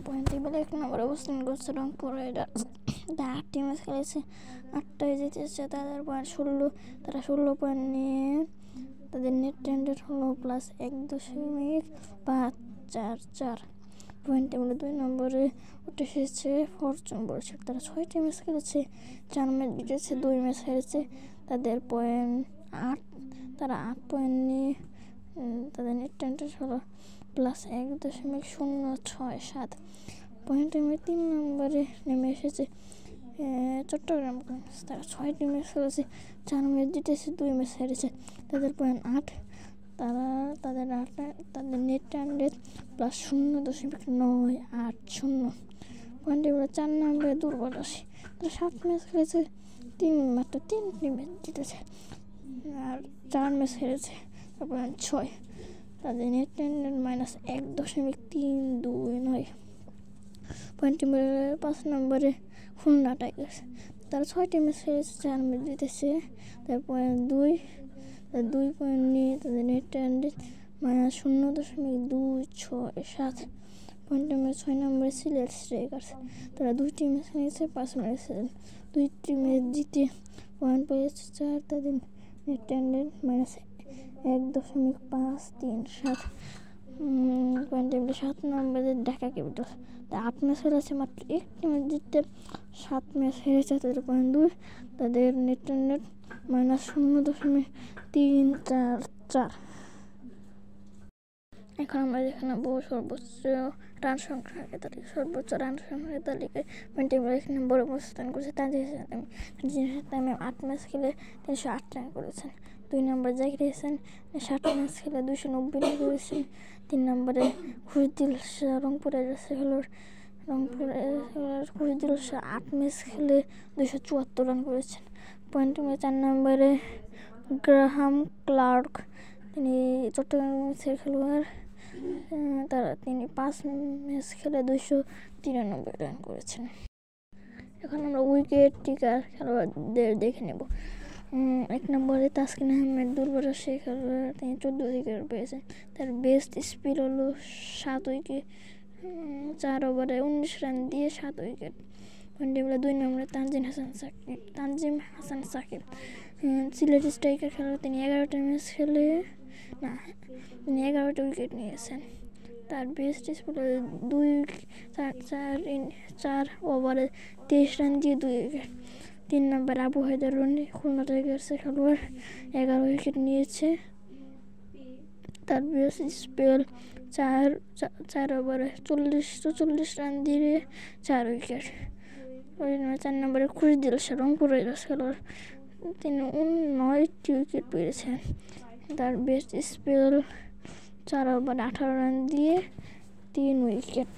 Point টেবিলে 1 নম্বরে অবস্থান করছে রংপুর রাইডার্স। তারা 8টি ম্যাচ খেলেছে, 8টায় জিতেছে। তাদের পয়েন্ট 16, তারা 16 পয়েন্ট নিয়ে তাদের নেট রেন্ডের হলো +1.544 পয়েন্ট টেবিলে 2 নম্বরে উঠে এসেছে ফরচুন বরিশাল। তারা 6টি ম্যাচ খেলেছে, 4 ম্যাচ জিতেছে, 2 ম্যাচ হেরেছে। তাদের পয়েন্ট 8, তারা 8 পয়েন্ট নিয়ে তাদের নেট রেন্ডের হলো +1.067 পয়েন্ট টেবিলে 3 নম্বরে নেমে এসেছে চট্টগ্রাম কিংস। তারা 6টি ম্যাচ খেলেছে, 4 ম্যাচ জিতেছে, 2 ম্যাচ হেরেছে। তাদের পয়েন্ট 8, তারা তাদের নেট রেন্ডের +0.980 পয়েন্ট টেবিলে 4 নম্বরে দুর্বল রাশি। তারা 7 ম্যাচ খেলেছে, মাত্র 3টি ম্যাচ জিতেছে আর 4 ম্যাচ হেরেছে। তারপর 6, তাদের নেট রেন্ডের -1.329 পয়েন্ট টেবিলে 5 নম্বরে খুলনা টাইগার্স। তারা 6টি ম্যাচ খেলেছে, 4 ম্যাচ জিতেছে। তার পয়েন্ট 2, তাদের 2 পয়েন্ট নিয়ে তাদের নেট রেন্ডের -0.267 পয়েন্ট টেবিলে 6 নম্বরে সিলেট স্ট্রাইকার্স। তারা 2টি ম্যাচ খেলেছে, 5 ম্যাচ 2টি ম্যাচ জিতে পয়েন্ট পেয়েছে 4, তাদের নেট রেন্ডের -1.537 পয়েন্ট টেবিলে 7 নম্বরে ঢাকা ক্যাপিটালস। তারা 8 ম্যাচ খেলেছে, মাত্র 1টি ম্যাচ জিতে 7 ম্যাচ হেরেছে। তাদের পয়েন্ট 2, তাদের নেট রেন্ডের -0.344। এখন আমরা দেখে নেব সর্বোচ্চ রান সংগ্রহের তালিকা। সর্বোচ্চ রান সংগ্রহের তালিকায় পয়েন্ট টেবিলে 1 নম্বরে অবস্থান করেছে তানজিম তামিম। 8 ম্যাচ খেলে 308 রান করেছেন। 2 নম্বরে জাকির হোসেন 60 ম্যাচ খেলে 290 রান করেছেন। 3 নম্বরে খুশদিল শাহ রংপুরের খেলোয়াড়। খুশদিল শাহ 8 ম্যাচ খেলে 274 রান করেছেন। পয়েন্ট টেবিলে 4 নম্বরে গ্রাহাম ক্লার্ক, তিনি চট্টগ্রামের খেলোয়াড়। তিনি 5 ম্যাচ খেলে 293 রান করেছেন। এখন আমরা উইকেট টেকার খেলোয়াড়দের দেখে নেব। 1 নম্বরে তাসকিন আহমেদ দুর্বল রাজশাহী খেলোয়াড়, তিনি 14 উইকেট পেয়েছেন। তার বেস্ট স্পিড হলো 7 উইকেট, 4 ওভারে 19 রান দিয়ে 7 উইকেট। পয়েন্ট টেবিলে 2 নম্বরে তানজিম হাসান সাকিব, সিলেটি স্ট্রাইকার খেলোয়াড়। তিনি 11টি ম্যাচ খেলে তিনি 11টি উইকেট নিয়েছেন। তার বেস্ট স্পিড 4 ওভারে 23 রান দিয়ে 2 উইকেট। 3 নম্বর আবু হায়দার রনি, খুলনা টাইগার্সের খেলোয়াড়, 11 উইকেট নিয়েছে। তার বেস্ট স্পেল 4 ওভারে 44 রান দিয়ে 4 উইকেট। 4 নম্বরে খুশদিল শাহ রংপুর রাইডার্স খেলোয়াড়, তিনি 9টি উইকেট পেয়েছেন। তার বেস্ট স্পেল 4 ওভারে 18 রান দিয়ে 3 উইকেট।